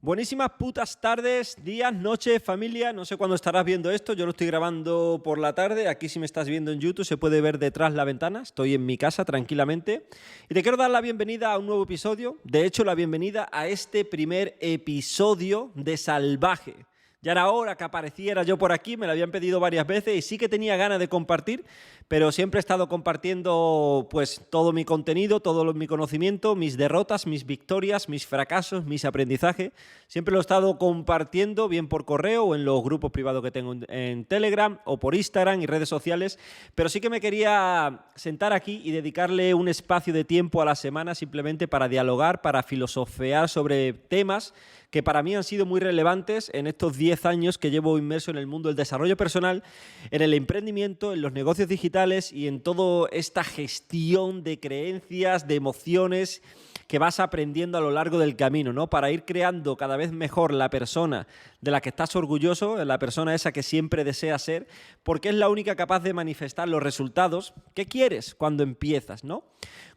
Buenísimas putas tardes, días, noches, familia. No sé cuándo estarás viendo esto. Yo lo estoy grabando por la tarde. Aquí si me estás viendo en YouTube se puede ver detrás la ventana. Estoy en mi casa tranquilamente. Y te quiero dar la bienvenida a un nuevo episodio. De hecho, la bienvenida a este primer episodio de Salvaje. Ya era hora que apareciera yo por aquí, me lo habían pedido varias veces y sí que tenía ganas de compartir, pero siempre he estado compartiendo pues todo mi contenido, todo mi conocimiento, mis derrotas, mis victorias, mis fracasos, mis aprendizajes. Siempre lo he estado compartiendo bien por correo o en los grupos privados que tengo en Telegram o por Instagram y redes sociales, pero sí que me quería sentar aquí y dedicarle un espacio de tiempo a la semana simplemente para dialogar, para filosofear sobre temas que para mí han sido muy relevantes en estos 10 años que llevo inmerso en el mundo del desarrollo personal, en el emprendimiento, en los negocios digitales y en toda esta gestión de creencias, de emociones que vas aprendiendo a lo largo del camino, ¿no? Para ir creando cada vez mejor la persona de la que estás orgulloso, la persona esa que siempre deseas ser, porque es la única capaz de manifestar los resultados que quieres cuando empiezas, ¿no?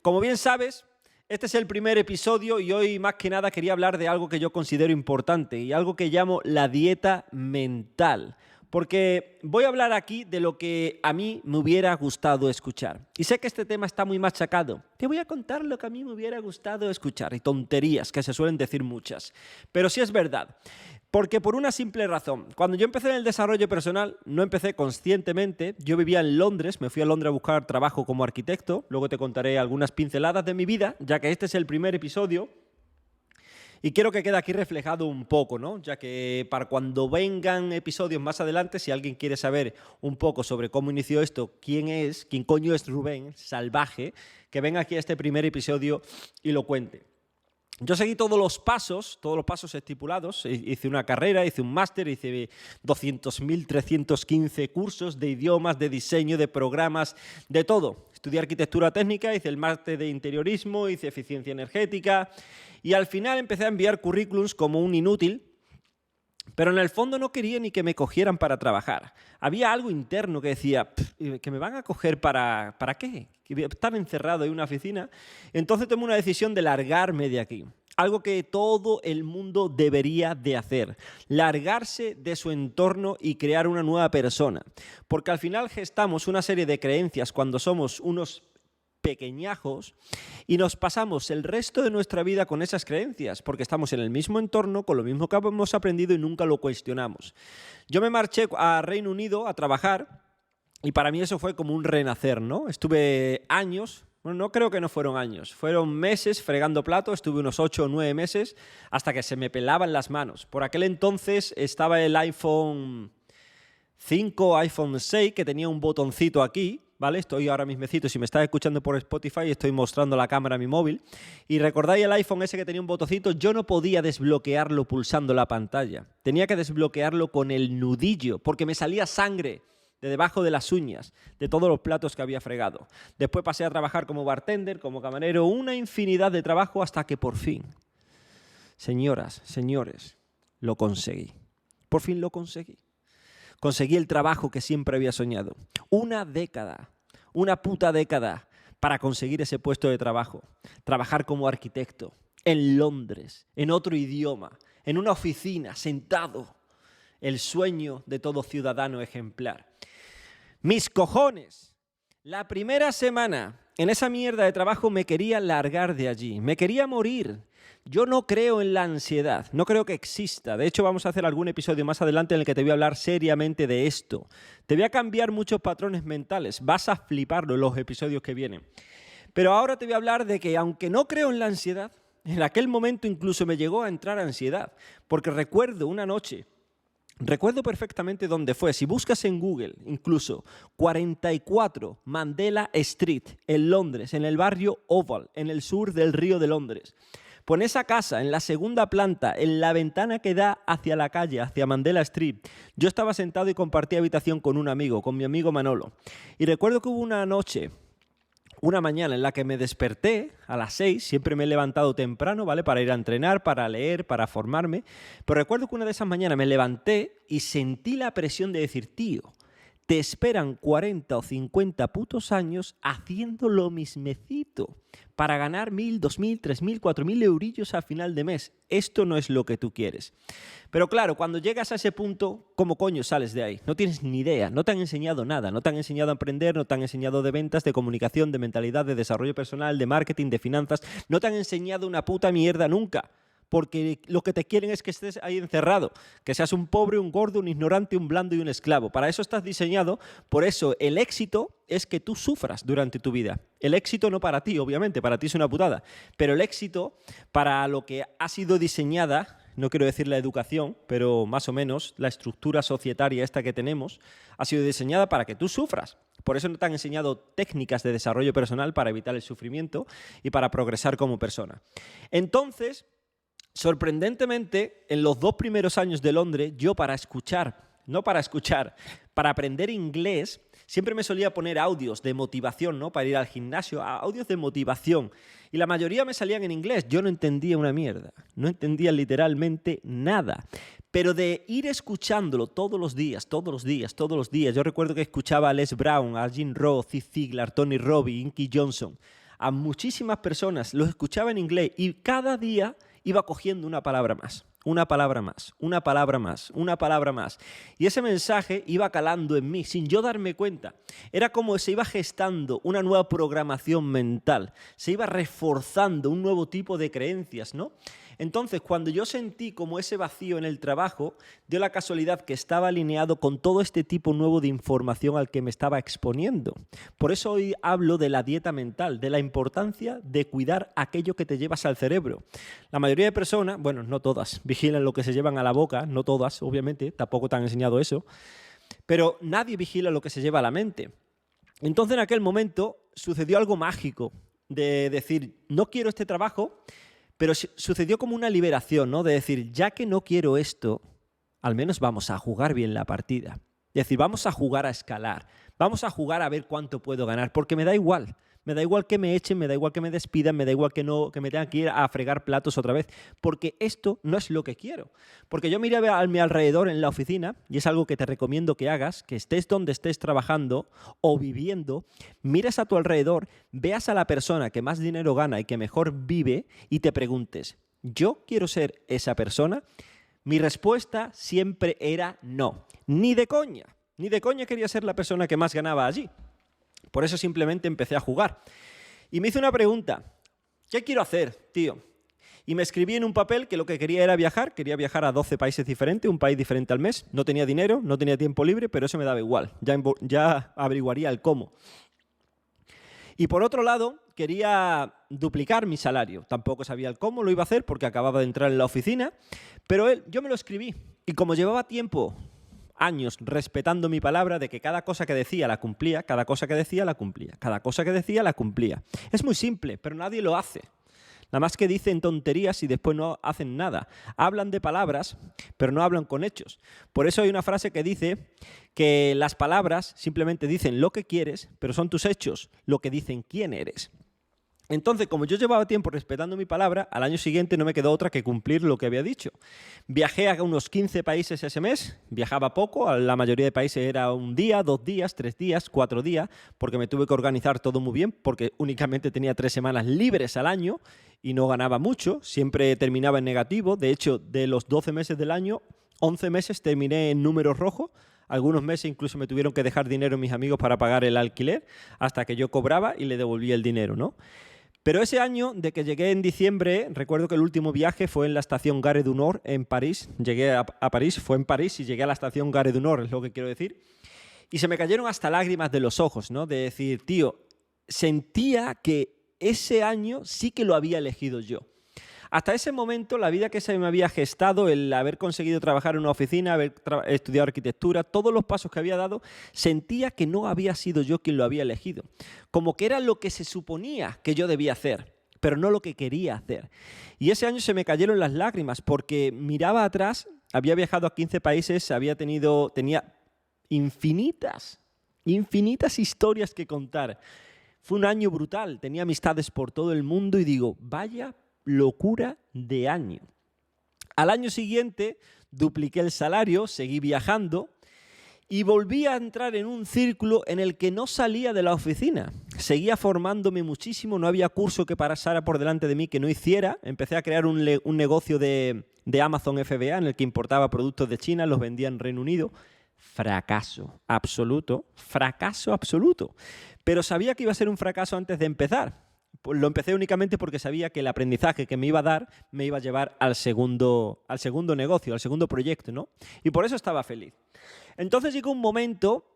Como bien sabes, este es el primer episodio y hoy más que nada quería hablar de algo que yo considero importante y algo que llamo la dieta mental. Porque voy a hablar aquí de lo que a mí me hubiera gustado escuchar. Y sé que este tema está muy machacado. Te voy a contar lo que a mí me hubiera gustado escuchar. Y tonterías que se suelen decir muchas. Pero sí es verdad. Porque por una simple razón, cuando yo empecé en el desarrollo personal, no empecé conscientemente, yo vivía en Londres, me fui a Londres a buscar trabajo como arquitecto, luego te contaré algunas pinceladas de mi vida, ya que este es el primer episodio, y quiero que quede aquí reflejado un poco, ¿no? Ya que para cuando vengan episodios más adelante, si alguien quiere saber un poco sobre cómo inició esto, quién coño es Rubén, salvaje, que venga aquí a este primer episodio y lo cuente. Yo seguí todos los pasos estipulados, hice una carrera, hice un máster, hice 200.315 cursos de idiomas, de diseño, de programas, de todo. Estudié arquitectura técnica, hice el máster de interiorismo, hice eficiencia energética y al final empecé a enviar currículums como un inútil, pero en el fondo no quería ni que me cogieran para trabajar. Había algo interno que decía, ¿que me van a coger para qué? Estar encerrado en una oficina. Entonces tomé una decisión de largarme de aquí. Algo que todo el mundo debería de hacer. Largarse de su entorno y crear una nueva persona. Porque al final gestamos una serie de creencias cuando somos unos pequeñajos y nos pasamos el resto de nuestra vida con esas creencias porque estamos en el mismo entorno, con lo mismo que hemos aprendido y nunca lo cuestionamos. Yo me marché a Reino Unido a trabajar y para mí eso fue como un renacer, ¿no? Estuve años, bueno, no creo que no fueron años, fueron meses fregando platos, estuve unos 8 o 9 meses hasta que se me pelaban las manos. Por aquel entonces estaba el iPhone 5, iPhone 6, que tenía un botoncito aquí, ¿vale? Estoy ahora mismecito, si me estás escuchando por Spotify, estoy mostrando la cámara a mi móvil. Y recordáis el iPhone ese que tenía un botoncito, yo no podía desbloquearlo pulsando la pantalla. Tenía que desbloquearlo con el nudillo, porque me salía sangre de debajo de las uñas, de todos los platos que había fregado. Después pasé a trabajar como bartender, como camarero, una infinidad de trabajo hasta que por fin, señoras, señores, lo conseguí. Por fin lo conseguí. Conseguí el trabajo que siempre había soñado. Una década, una puta década para conseguir ese puesto de trabajo. Trabajar como arquitecto, en Londres, en otro idioma, en una oficina, sentado. El sueño de todo ciudadano ejemplar. ¡Mis cojones! La primera semana en esa mierda de trabajo me quería largar de allí. Me quería morir. Yo no creo en la ansiedad, no creo que exista. De hecho, vamos a hacer algún episodio más adelante en el que te voy a hablar seriamente de esto. Te voy a cambiar muchos patrones mentales. Vas a fliparlo en los episodios que vienen. Pero ahora te voy a hablar de que, aunque no creo en la ansiedad, en aquel momento incluso me llegó a entrar ansiedad. Porque recuerdo una noche, recuerdo perfectamente dónde fue. Si buscas en Google, incluso 44 Mandela Street, en Londres, en el barrio Oval, en el sur del Río de Londres. Pues en esa casa, en la segunda planta, en la ventana que da hacia la calle, hacia Mandela Street, yo estaba sentado y compartía habitación con un amigo, con mi amigo Manolo. Y recuerdo que hubo una noche, una mañana en la que me desperté a las 6, siempre me he levantado temprano, ¿vale? Para ir a entrenar, para leer, para formarme. Pero recuerdo que una de esas mañanas me levanté y sentí la presión de decir, tío, te esperan 40 o 50 putos años haciendo lo mismecito para ganar 1.000, 2.000, 3.000, 4.000 eurillos a final de mes. Esto no es lo que tú quieres. Pero claro, cuando llegas a ese punto, ¿cómo coño sales de ahí? No tienes ni idea, no te han enseñado nada, no te han enseñado a emprender, no te han enseñado de ventas, de comunicación, de mentalidad, de desarrollo personal, de marketing, de finanzas, no te han enseñado una puta mierda nunca. Porque lo que te quieren es que estés ahí encerrado, que seas un pobre, un gordo, un ignorante, un blando y un esclavo. Para eso estás diseñado, por eso el éxito es que tú sufras durante tu vida. El éxito no para ti, obviamente, para ti es una putada, pero el éxito para lo que ha sido diseñada, no quiero decir la educación, pero más o menos la estructura societaria esta que tenemos, ha sido diseñada para que tú sufras. Por eso no te han enseñado técnicas de desarrollo personal para evitar el sufrimiento y para progresar como persona. Entonces, sorprendentemente, en los 2 primeros años de Londres, yo para aprender inglés, siempre me solía poner audios de motivación, ¿no? Para ir al gimnasio, audios de motivación. Y la mayoría me salían en inglés. Yo no entendía una mierda. No entendía literalmente nada. Pero de ir escuchándolo todos los días. Yo recuerdo que escuchaba a Les Brown, a Jim Rohn, Zig Ziglar, Tony Robbins, Inky Johnson. A muchísimas personas los escuchaba en inglés y cada día iba cogiendo una palabra más, una palabra más, una palabra más, una palabra más. Y ese mensaje iba calando en mí sin yo darme cuenta. Era como se iba gestando una nueva programación mental, se iba reforzando un nuevo tipo de creencias, ¿no? Entonces, cuando yo sentí como ese vacío en el trabajo, dio la casualidad que estaba alineado con todo este tipo nuevo de información al que me estaba exponiendo. Por eso hoy hablo de la dieta mental, de la importancia de cuidar aquello que te llevas al cerebro. La mayoría de personas, bueno, no todas, vigilan lo que se llevan a la boca, no todas, obviamente, tampoco te han enseñado eso, pero nadie vigila lo que se lleva a la mente. Entonces, en aquel momento, sucedió algo mágico de decir, no quiero este trabajo. Pero sucedió como una liberación, ¿no? De decir, ya que no quiero esto, al menos vamos a jugar bien la partida. Es decir, vamos a jugar a escalar, vamos a jugar a ver cuánto puedo ganar, porque me da igual. Me da igual que me echen, me da igual que me despidan, me da igual que me tenga que ir a fregar platos otra vez, porque esto no es lo que quiero. Porque yo miré a mi alrededor en la oficina, y es algo que te recomiendo que hagas, que estés donde estés trabajando o viviendo, mires a tu alrededor, veas a la persona que más dinero gana y que mejor vive y te preguntes, ¿yo quiero ser esa persona? Mi respuesta siempre era no, ni de coña quería ser la persona que más ganaba allí. Por eso simplemente empecé a jugar. Y me hice una pregunta. ¿Qué quiero hacer, tío? Y me escribí en un papel que lo que quería era viajar. Quería viajar a 12 países diferentes, un país diferente al mes. No tenía dinero, no tenía tiempo libre, pero eso me daba igual. Ya averiguaría el cómo. Y por otro lado, quería duplicar mi salario. Tampoco sabía el cómo lo iba a hacer porque acababa de entrar en la oficina. Pero yo me lo escribí. Y como llevaba años respetando mi palabra de que cada cosa que decía la cumplía, cada cosa que decía la cumplía, cada cosa que decía la cumplía. Es muy simple, pero nadie lo hace. Nada más que dicen tonterías y después no hacen nada. Hablan de palabras, pero no hablan con hechos. Por eso hay una frase que dice que las palabras simplemente dicen lo que quieres, pero son tus hechos lo que dicen quién eres. Entonces, como yo llevaba tiempo respetando mi palabra, al año siguiente no me quedó otra que cumplir lo que había dicho. Viajé a unos 15 países ese mes, viajaba poco, a la mayoría de países era 1 día, 2 días, 3 días, 4 días, porque me tuve que organizar todo muy bien, porque únicamente tenía 3 semanas libres al año y no ganaba mucho, siempre terminaba en negativo. De hecho, de los 12 meses del año, 11 meses terminé en números rojos. Algunos meses incluso me tuvieron que dejar dinero mis amigos para pagar el alquiler, hasta que yo cobraba y le devolvía el dinero, ¿no? Pero ese año, de que llegué en diciembre, recuerdo que el último viaje fue en la estación Gare du Nord en París. Llegué a París, fue en París y llegué a la estación Gare du Nord, es lo que quiero decir. Y se me cayeron hasta lágrimas de los ojos, ¿no? De decir, tío, sentía que ese año sí que lo había elegido yo. Hasta ese momento, la vida que se me había gestado, el haber conseguido trabajar en una oficina, haber estudiado arquitectura, todos los pasos que había dado, sentía que no había sido yo quien lo había elegido. Como que era lo que se suponía que yo debía hacer, pero no lo que quería hacer. Y ese año se me cayeron las lágrimas porque miraba atrás, había viajado a 15 países, tenía infinitas historias que contar. Fue un año brutal, tenía amistades por todo el mundo y digo, vaya locura de año. Al año siguiente dupliqué el salario, seguí viajando Y volví a entrar en un círculo en el que no salía de la oficina. Seguía formándome muchísimo, no había curso que pasara por delante de mí que no hiciera. Empecé a crear un negocio de Amazon FBA en el que importaba productos de China, los vendía en Reino Unido. Fracaso absoluto, fracaso absoluto. Pero sabía que iba a ser un fracaso antes de empezar. Pues lo empecé únicamente porque sabía que el aprendizaje que me iba a dar me iba a llevar al segundo negocio, al segundo proyecto, ¿no? Y por eso estaba feliz. Entonces llegó un momento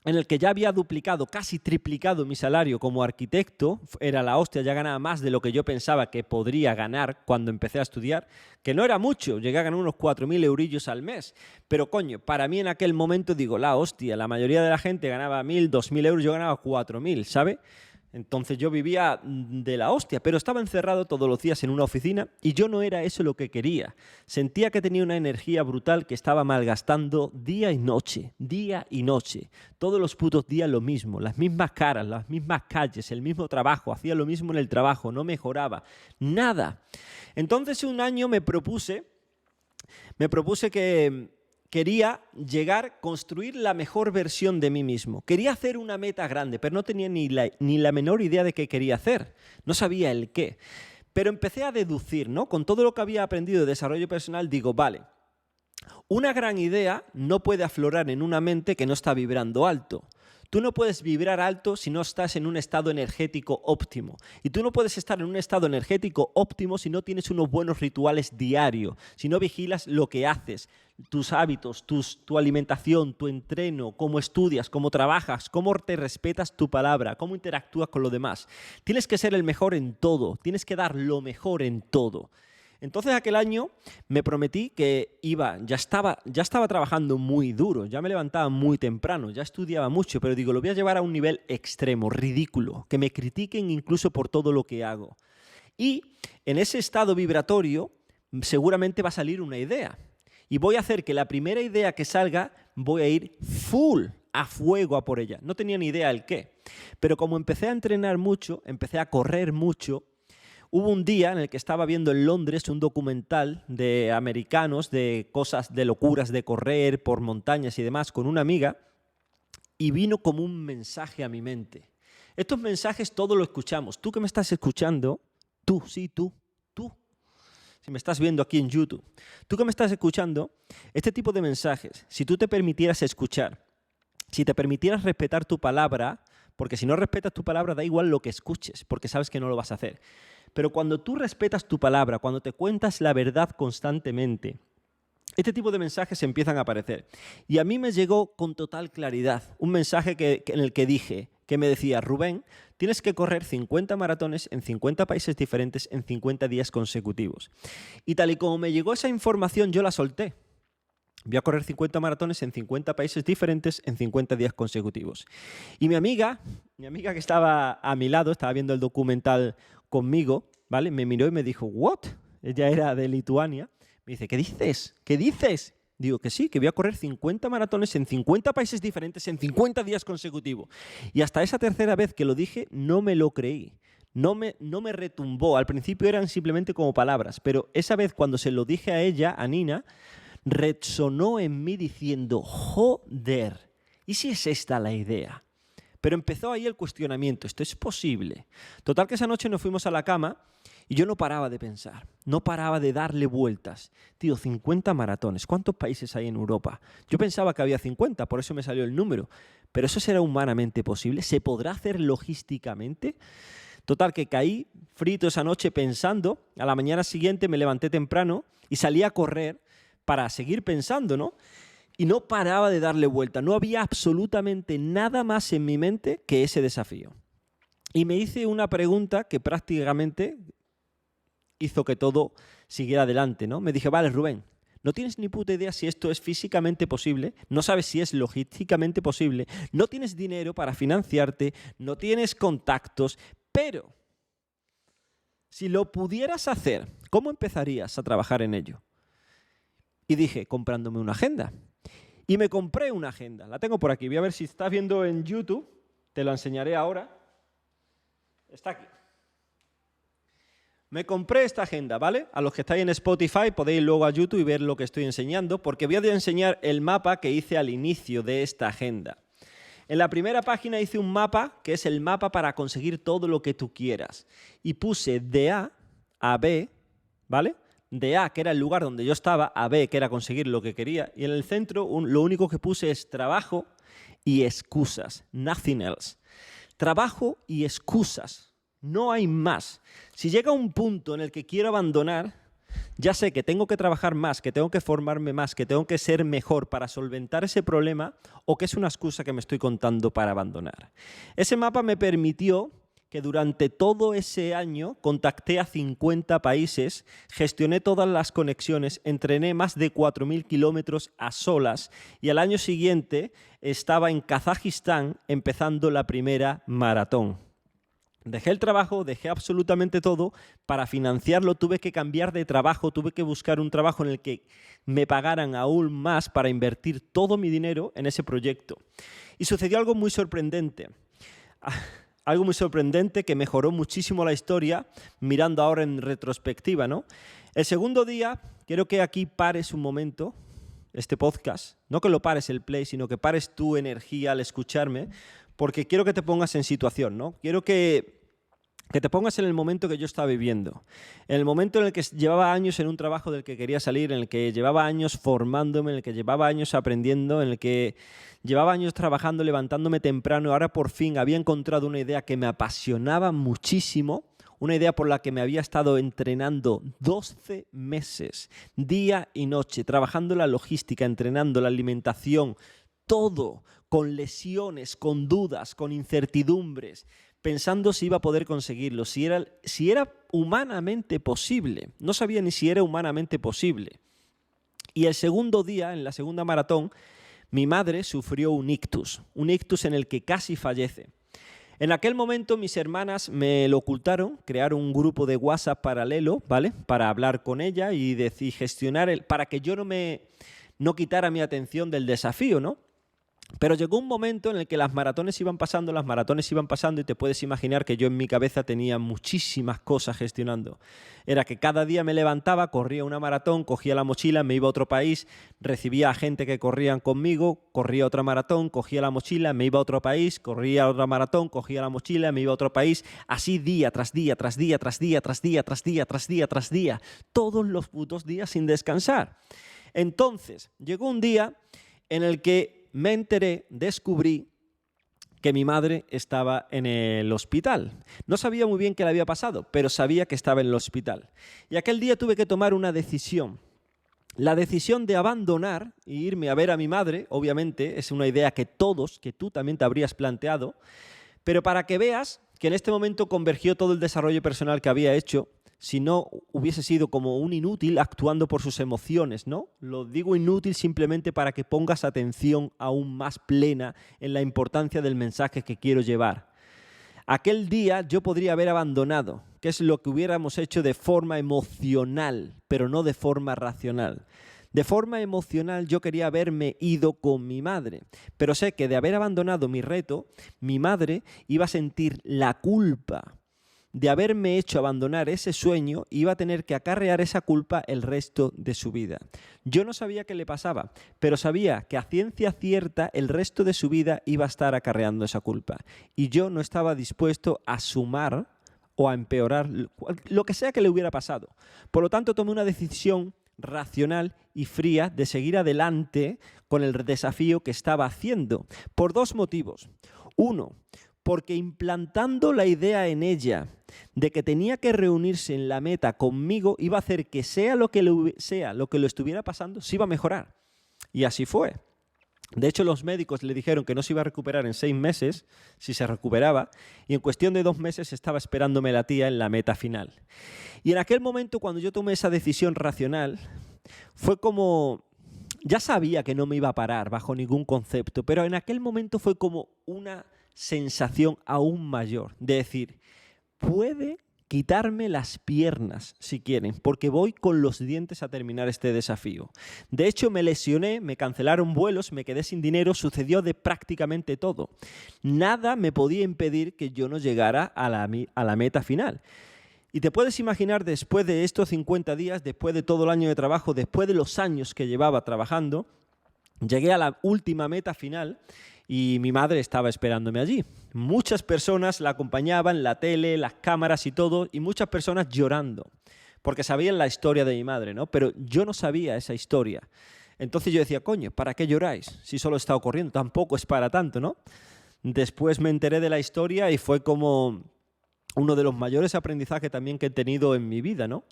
en el que ya había duplicado, casi triplicado mi salario como arquitecto. Era la hostia, ya ganaba más de lo que yo pensaba que podría ganar cuando empecé a estudiar, que no era mucho, llegué a ganar unos 4.000 eurillos al mes. Pero coño, para mí en aquel momento digo, la hostia, la mayoría de la gente ganaba 1.000, 2.000 euros, yo ganaba 4.000, ¿sabes? Entonces yo vivía de la hostia, pero estaba encerrado todos los días en una oficina y yo no era eso lo que quería. Sentía que tenía una energía brutal que estaba malgastando día y noche, día y noche. Todos los putos días lo mismo, las mismas caras, las mismas calles, el mismo trabajo, hacía lo mismo en el trabajo, no mejoraba, nada. Entonces un año me propuse que quería construir la mejor versión de mí mismo. Quería hacer una meta grande, pero no tenía ni la menor idea de qué quería hacer. No sabía el qué. Pero empecé a deducir, ¿no? Con todo lo que había aprendido de desarrollo personal, digo, vale, una gran idea no puede aflorar en una mente que no está vibrando alto. Tú no puedes vibrar alto si no estás en un estado energético óptimo. Y tú no puedes estar en un estado energético óptimo si no tienes unos buenos rituales diarios, si no vigilas lo que haces, tus hábitos, tu alimentación, tu entreno, cómo estudias, cómo trabajas, cómo te respetas tu palabra, cómo interactúas con los demás. Tienes que ser el mejor en todo, tienes que dar lo mejor en todo. Entonces aquel año me prometí que ya estaba trabajando muy duro, ya me levantaba muy temprano, ya estudiaba mucho, pero digo, lo voy a llevar a un nivel extremo, ridículo, que me critiquen incluso por todo lo que hago. Y en ese estado vibratorio seguramente va a salir una idea. Y voy a hacer que la primera idea que salga, voy a ir full, a fuego a por ella. No tenía ni idea el qué. Pero como empecé a entrenar mucho, empecé a correr mucho, hubo un día en el que estaba viendo en Londres un documental de americanos, de cosas, de locuras de correr por montañas y demás, con una amiga, y vino como un mensaje a mi mente. Estos mensajes todos los escuchamos. Tú que me estás escuchando, tú, si me estás viendo aquí en YouTube, tú que me estás escuchando, este tipo de mensajes, si tú te permitieras escuchar, si te permitieras respetar tu palabra, porque si no respetas tu palabra da igual lo que escuches, porque sabes que no lo vas a hacer. Pero cuando tú respetas tu palabra, cuando te cuentas la verdad constantemente, este tipo de mensajes empiezan a aparecer. Y a mí me llegó con total claridad un mensaje en el que dije, que me decía, Rubén, tienes que correr 50 maratones en 50 países diferentes en 50 días consecutivos. Y tal y como me llegó esa información, yo la solté. Voy a correr 50 maratones en 50 países diferentes en 50 días consecutivos. Y mi amiga que estaba a mi lado, estaba viendo el documental conmigo, ¿vale? Me miró y me dijo, ¿what? Ella era de Lituania. Me dice, ¿qué dices? ¿Qué dices? Digo que sí, que voy a correr 50 maratones en 50 países diferentes en 50 días consecutivos. Y hasta esa tercera vez que lo dije, no me lo creí. No me retumbó. Al principio eran simplemente como palabras, pero esa vez cuando se lo dije a ella, a Nina, resonó en mí diciendo, joder, ¿y si es esta la idea? Pero empezó ahí el cuestionamiento, ¿esto es posible? Total que esa noche nos fuimos a la cama y yo no paraba de pensar, no paraba de darle vueltas. Tío, 50 maratones, ¿cuántos países hay en Europa? Yo pensaba que había 50, por eso me salió el número. ¿Pero eso será humanamente posible? ¿Se podrá hacer logísticamente? Total que caí frito esa noche pensando, a la mañana siguiente me levanté temprano y salí a correr para seguir pensando, ¿no? Y no paraba de darle vuelta. No había absolutamente nada más en mi mente que ese desafío. Y me hice una pregunta que prácticamente hizo que todo siguiera adelante, ¿no? Me dije, vale, Rubén, no tienes ni puta idea si esto es físicamente posible, no sabes si es logísticamente posible, no tienes dinero para financiarte, no tienes contactos, pero si lo pudieras hacer, ¿cómo empezarías a trabajar en ello? Y dije, comprándome una agenda. Y me compré una agenda. La tengo por aquí. Voy a ver si estás viendo en YouTube. Te lo enseñaré ahora. Está aquí. Me compré esta agenda, ¿vale? A los que estáis en Spotify podéis ir luego a YouTube y ver lo que estoy enseñando, porque voy a enseñar el mapa que hice al inicio de esta agenda. En la primera página hice un mapa que es el mapa para conseguir todo lo que tú quieras. Y puse de A a B, ¿vale? De A, que era el lugar donde yo estaba, a B, que era conseguir lo que quería. Y en el centro lo único que puse es trabajo y excusas. Nothing else. Trabajo y excusas. No hay más. Si llega un punto en el que quiero abandonar, ya sé que tengo que trabajar más, que tengo que formarme más, que tengo que ser mejor para solventar ese problema o que es una excusa que me estoy contando para abandonar. Ese mapa me permitió que durante todo ese año contacté a 50 países, gestioné todas las conexiones, entrené más de 4.000 kilómetros a solas y al año siguiente estaba en Kazajistán empezando la primera maratón. Dejé el trabajo, dejé absolutamente todo. Para financiarlo tuve que cambiar de trabajo, tuve que buscar un trabajo en el que me pagaran aún más para invertir todo mi dinero en ese proyecto. Y sucedió algo muy sorprendente. Algo muy sorprendente que mejoró muchísimo la historia mirando ahora en retrospectiva, ¿no? El segundo día, quiero que aquí pares un momento este podcast. No que lo pares el play, sino que pares tu energía al escucharme, porque quiero que te pongas en situación, ¿no? Quiero que te pongas en el momento que yo estaba viviendo. En el momento en el que llevaba años en un trabajo del que quería salir, en el que llevaba años formándome, en el que llevaba años aprendiendo, en el que llevaba años trabajando, levantándome temprano. Ahora por fin había encontrado una idea que me apasionaba muchísimo, una idea por la que me había estado entrenando 12 meses, día y noche, trabajando la logística, entrenando la alimentación, todo, con lesiones, con dudas, con incertidumbres, pensando si iba a poder conseguirlo, si era humanamente posible. No sabía ni si era humanamente posible. Y el segundo día, en la segunda maratón, mi madre sufrió un ictus en el que casi fallece. En aquel momento mis hermanas me lo ocultaron, crearon un grupo de WhatsApp paralelo, ¿vale? Para hablar con ella y gestionar, para que yo no quitara mi atención del desafío, ¿no? Pero llegó un momento en el que las maratones iban pasando y te puedes imaginar que yo en mi cabeza tenía muchísimas cosas gestionando. Era que cada día me levantaba, corría una maratón, cogía la mochila, me iba a otro país, recibía a gente que corrían conmigo, corría otra maratón, cogía la mochila, me iba a otro país, corría otra maratón, cogía la mochila, me iba a otro país, así día tras día, tras día, tras día, tras día, tras día, tras día, tras día, todos los putos días sin descansar. Entonces, llegó un día en el que me enteré, descubrí que mi madre estaba en el hospital. No sabía muy bien qué le había pasado, pero sabía que estaba en el hospital. Y aquel día tuve que tomar una decisión. La decisión de abandonar e irme a ver a mi madre, obviamente, es una idea que tú también te habrías planteado, pero para que veas que en este momento convergió todo el desarrollo personal que había hecho, si no hubiese sido como un inútil actuando por sus emociones, ¿no? Lo digo inútil simplemente para que pongas atención aún más plena en la importancia del mensaje que quiero llevar. Aquel día yo podría haber abandonado, que es lo que hubiéramos hecho de forma emocional, pero no de forma racional. De forma emocional yo quería haberme ido con mi madre, pero sé que de haber abandonado mi reto, mi madre iba a sentir la culpa de haberme hecho abandonar ese sueño, iba a tener que acarrear esa culpa el resto de su vida. Yo no sabía qué le pasaba, pero sabía que a ciencia cierta el resto de su vida iba a estar acarreando esa culpa. Y yo no estaba dispuesto a sumar o a empeorar lo que sea que le hubiera pasado. Por lo tanto, tomé una decisión racional y fría de seguir adelante con el desafío que estaba haciendo, por dos motivos. Uno, porque implantando la idea en ella de que tenía que reunirse en la meta conmigo iba a hacer que sea lo que lo estuviera pasando, se iba a mejorar. Y así fue. De hecho, los médicos le dijeron que no se iba a recuperar en 6 meses, si se recuperaba, y en cuestión de 2 meses estaba esperándome la tía en la meta final. Y en aquel momento, cuando yo tomé esa decisión racional, fue como... Ya sabía que no me iba a parar bajo ningún concepto, pero en aquel momento fue como una sensación aún mayor de decir, puede quitarme las piernas si quieren, porque voy con los dientes a terminar este desafío. De hecho, me lesioné, me cancelaron vuelos, me quedé sin dinero, sucedió de prácticamente todo. Nada me podía impedir que yo no llegara a la meta final. Y te puedes imaginar, después de estos 50 días, después de todo el año de trabajo, después de los años que llevaba trabajando, llegué a la última meta final y mi madre estaba esperándome allí. Muchas personas la acompañaban, la tele, las cámaras y todo, y muchas personas llorando, porque sabían la historia de mi madre, ¿no? Pero yo no sabía esa historia. Entonces yo decía, coño, ¿para qué lloráis? Si solo está ocurriendo, tampoco es para tanto, ¿no? Después me enteré de la historia y fue como uno de los mayores aprendizajes también que he tenido en mi vida, ¿no?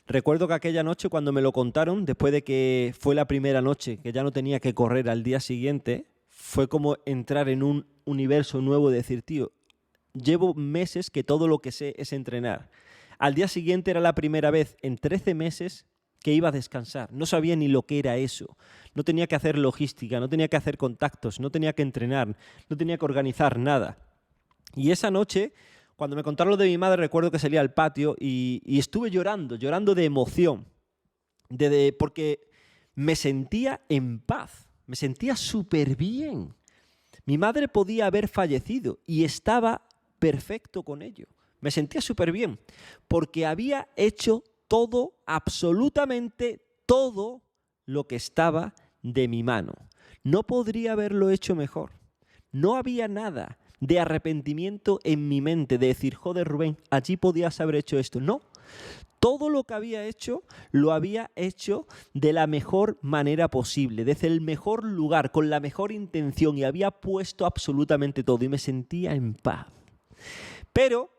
Recuerdo que aquella noche cuando me lo contaron, después de que fue la primera noche, que ya no tenía que correr al día siguiente, fue como entrar en un universo nuevo de decir, tío, llevo meses que todo lo que sé es entrenar. Al día siguiente era la primera vez en 13 meses que iba a descansar. No sabía ni lo que era eso. No tenía que hacer logística, no tenía que hacer contactos, no tenía que entrenar, no tenía que organizar nada. Y esa noche, cuando me contaron lo de mi madre, recuerdo que salí al patio y estuve llorando de emoción, porque me sentía en paz, me sentía súper bien. Mi madre podía haber fallecido y estaba perfecto con ello. Me sentía súper bien, porque había hecho todo, absolutamente todo lo que estaba de mi mano. No podría haberlo hecho mejor. No había nada de arrepentimiento en mi mente, de decir, joder, Rubén, allí podías haber hecho esto. No, todo lo que había hecho, lo había hecho de la mejor manera posible, desde el mejor lugar, con la mejor intención, y había puesto absolutamente todo y me sentía en paz. Pero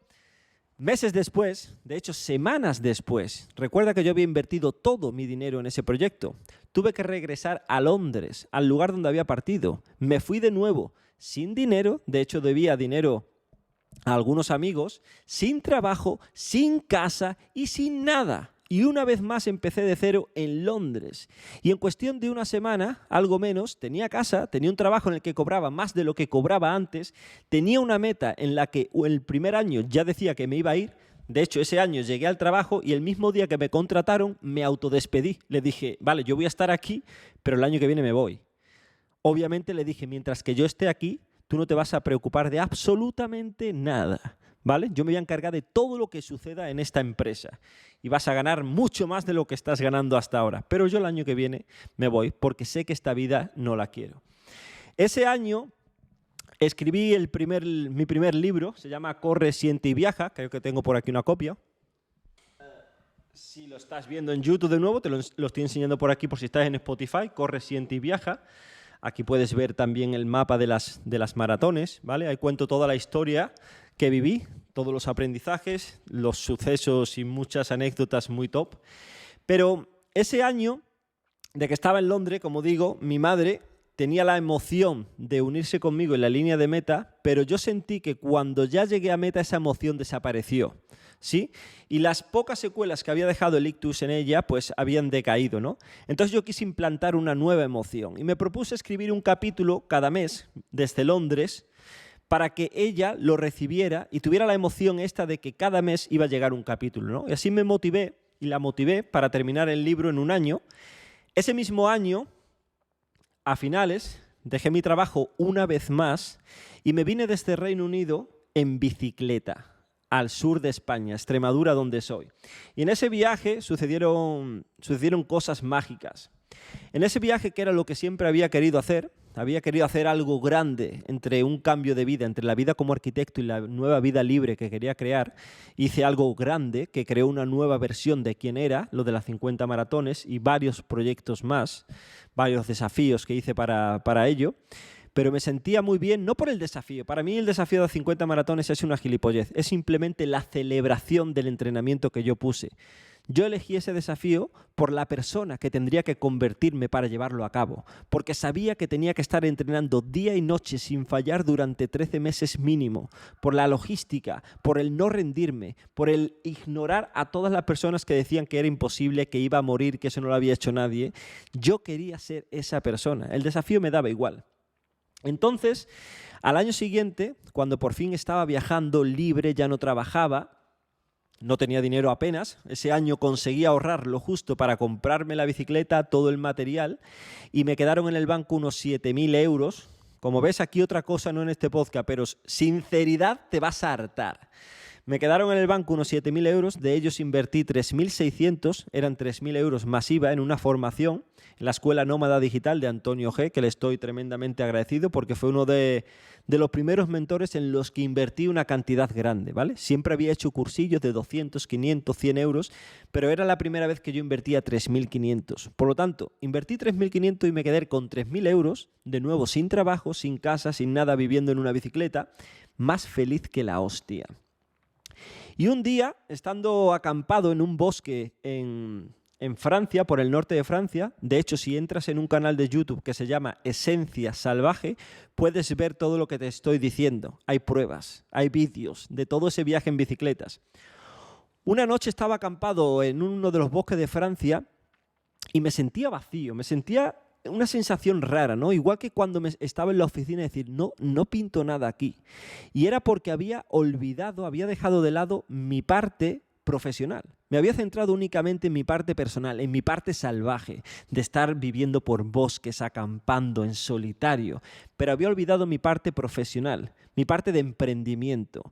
meses después, de hecho semanas después, recuerda que yo había invertido todo mi dinero en ese proyecto. Tuve que regresar a Londres, al lugar donde había partido. Me fui de nuevo, sin dinero, de hecho debía dinero a algunos amigos, sin trabajo, sin casa y sin nada. Y una vez más empecé de cero en Londres. Y en cuestión de una semana, algo menos, tenía casa, tenía un trabajo en el que cobraba más de lo que cobraba antes, tenía una meta en la que el primer año ya decía que me iba a ir. De hecho, ese año llegué al trabajo y el mismo día que me contrataron me autodespedí. Le dije, vale, yo voy a estar aquí, pero el año que viene me voy. Obviamente le dije, mientras que yo esté aquí, tú no te vas a preocupar de absolutamente nada, ¿vale? Yo me voy a encargar de todo lo que suceda en esta empresa y vas a ganar mucho más de lo que estás ganando hasta ahora. Pero yo el año que viene me voy porque sé que esta vida no la quiero. Ese año escribí mi primer libro, se llama Corre, Siente y Viaja, creo que tengo por aquí una copia. Si lo estás viendo en YouTube de nuevo, te lo estoy enseñando por aquí por si estás en Spotify, Corre, Siente y Viaja. Aquí puedes ver también el mapa de las maratones, ¿vale? Ahí cuento toda la historia que viví, todos los aprendizajes, los sucesos y muchas anécdotas muy top. Pero ese año de que estaba en Londres, como digo, mi madre tenía la emoción de unirse conmigo en la línea de meta, pero yo sentí que cuando ya llegué a meta esa emoción desapareció, ¿sí? Y las pocas secuelas que había dejado el ictus en ella, pues habían decaído, ¿no? Entonces yo quise implantar una nueva emoción y me propuse escribir un capítulo cada mes desde Londres para que ella lo recibiera y tuviera la emoción esta de que cada mes iba a llegar un capítulo, ¿no? Y así me motivé y la motivé para terminar el libro en un año. Ese mismo año, a finales, dejé mi trabajo una vez más y me vine desde Reino Unido en bicicleta al sur de España, Extremadura, donde soy. Y en ese viaje sucedieron cosas mágicas. En ese viaje, que era lo que siempre había querido hacer algo grande entre un cambio de vida, entre la vida como arquitecto y la nueva vida libre que quería crear. Hice algo grande que creó una nueva versión de quién era, lo de las 50 maratones y varios proyectos más, varios desafíos que hice para ello. Pero me sentía muy bien, no por el desafío. Para mí el desafío de 50 maratones es una gilipollez. Es simplemente la celebración del entrenamiento que yo puse. Yo elegí ese desafío por la persona que tendría que convertirme para llevarlo a cabo, porque sabía que tenía que estar entrenando día y noche sin fallar durante 13 meses mínimo, por la logística, por el no rendirme, por el ignorar a todas las personas que decían que era imposible, que iba a morir, que eso no lo había hecho nadie. Yo quería ser esa persona. El desafío me daba igual. Entonces, al año siguiente, cuando por fin estaba viajando libre, ya no trabajaba, no tenía dinero apenas, ese año conseguí ahorrar lo justo para comprarme la bicicleta, todo el material, y me quedaron en el banco unos 7.000 euros. Como ves, aquí otra cosa, no en este podcast, pero sinceridad te vas a hartar. Me quedaron en el banco unos 7.000 euros, de ellos invertí 3.600, eran 3.000 euros más IVA en una formación en la Escuela Nómada Digital de Antonio G, que le estoy tremendamente agradecido porque fue uno de los primeros mentores en los que invertí una cantidad grande, ¿vale? Siempre había hecho cursillos de 200, 500, 100 euros, pero era la primera vez que yo invertía 3.500. Por lo tanto, invertí 3.500 y me quedé con 3.000 euros, de nuevo sin trabajo, sin casa, sin nada, viviendo en una bicicleta, más feliz que la hostia. Y un día, estando acampado en un bosque en Francia, por el norte de Francia, de hecho, si entras en un canal de YouTube que se llama Esencia Salvaje, puedes ver todo lo que te estoy diciendo. Hay pruebas, hay vídeos de todo ese viaje en bicicletas. Una noche estaba acampado en uno de los bosques de Francia y me sentía vacío, me sentía una sensación rara, ¿no? Igual que cuando estaba en la oficina, decir, no pinto nada aquí. Y era porque había dejado de lado mi parte profesional. Me había centrado únicamente en mi parte personal, en mi parte salvaje, de estar viviendo por bosques, acampando en solitario, pero había olvidado mi parte profesional, mi parte de emprendimiento.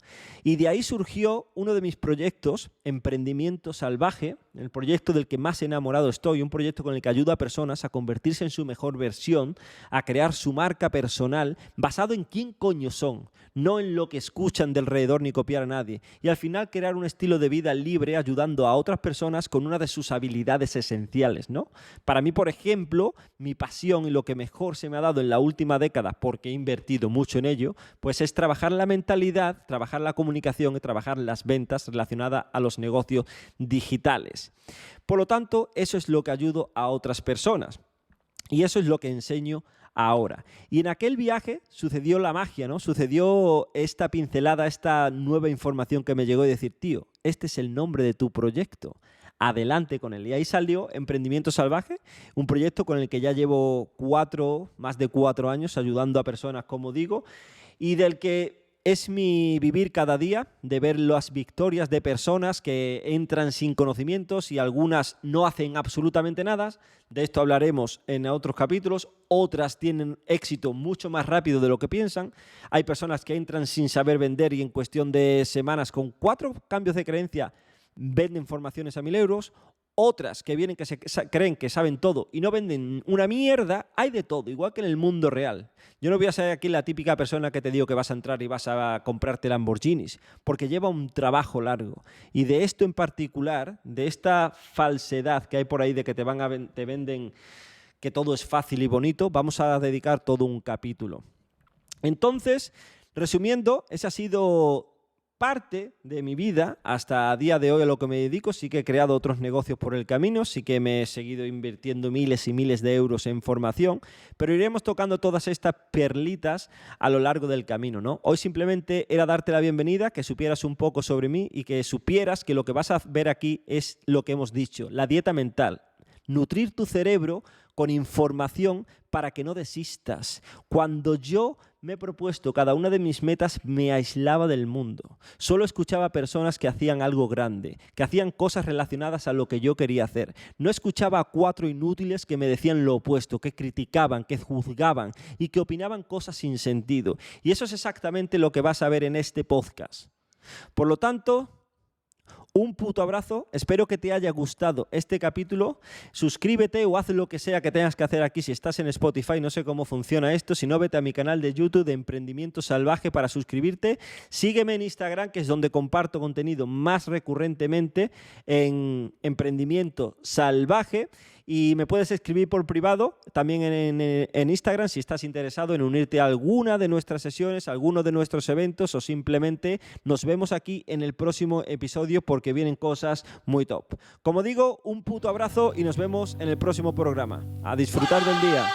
Y de ahí surgió uno de mis proyectos, Emprendimiento Salvaje, el proyecto del que más enamorado estoy, un proyecto con el que ayuda a personas a convertirse en su mejor versión, a crear su marca personal, basado en quién coño son, no en lo que escuchan de alrededor ni copiar a nadie. Y al final crear un estilo de vida libre, ayudando a otras personas con una de sus habilidades esenciales, ¿no? Para mí, por ejemplo, mi pasión y lo que mejor se me ha dado en la última década, porque he invertido mucho en ello, pues es trabajar la mentalidad, trabajar la comunicación y trabajar las ventas relacionadas a los negocios digitales. Por lo tanto, eso es lo que ayudo a otras personas y eso es lo que enseño ahora. Y en aquel viaje sucedió la magia, ¿no? Sucedió esta pincelada, esta nueva información que me llegó y decir, tío, este es el nombre de tu proyecto. Adelante con él. Y ahí salió Emprendimiento Salvaje, un proyecto con el que ya llevo más de 4 años ayudando a personas, como digo, y del que es mi vivir cada día, de ver las victorias de personas que entran sin conocimientos y algunas no hacen absolutamente nada. De esto hablaremos en otros capítulos. Otras tienen éxito mucho más rápido de lo que piensan. Hay personas que entran sin saber vender y en cuestión de semanas, con 4 cambios de creencia, venden formaciones a 1.000 euros. Otras que vienen que creen que saben todo y no venden una mierda. Hay de todo, igual que en el mundo real. Yo no voy a ser aquí la típica persona que te digo que vas a entrar y vas a comprarte Lamborghinis, porque lleva un trabajo largo. Y de esto en particular, de esta falsedad que hay por ahí de que te venden que todo es fácil y bonito, vamos a dedicar todo un capítulo. Entonces, resumiendo, ese ha sido parte de mi vida hasta a día de hoy a lo que me dedico. Sí que he creado otros negocios por el camino, sí que me he seguido invirtiendo miles y miles de euros en formación, pero iremos tocando todas estas perlitas a lo largo del camino, ¿no? Hoy simplemente era darte la bienvenida, que supieras un poco sobre mí y que supieras que lo que vas a ver aquí es lo que hemos dicho, la dieta mental. Nutrir tu cerebro con información para que no desistas. Cuando yo me he propuesto cada una de mis metas, me aislaba del mundo. Solo escuchaba personas que hacían algo grande, que hacían cosas relacionadas a lo que yo quería hacer. No escuchaba a 4 inútiles que me decían lo opuesto, que criticaban, que juzgaban y que opinaban cosas sin sentido. Y eso es exactamente lo que vas a ver en este podcast. Por lo tanto, un puto abrazo, espero que te haya gustado este capítulo, suscríbete o haz lo que sea que tengas que hacer aquí si estás en Spotify, no sé cómo funciona esto, si no vete a mi canal de YouTube de Emprendimiento Salvaje para suscribirte, sígueme en Instagram que es donde comparto contenido más recurrentemente en Emprendimiento Salvaje y me puedes escribir por privado también en Instagram si estás interesado en unirte a alguna de nuestras sesiones, a alguno de nuestros eventos o simplemente nos vemos aquí en el próximo episodio porque vienen cosas muy top. Como digo, un puto abrazo y nos vemos en el próximo programa. A disfrutar del día.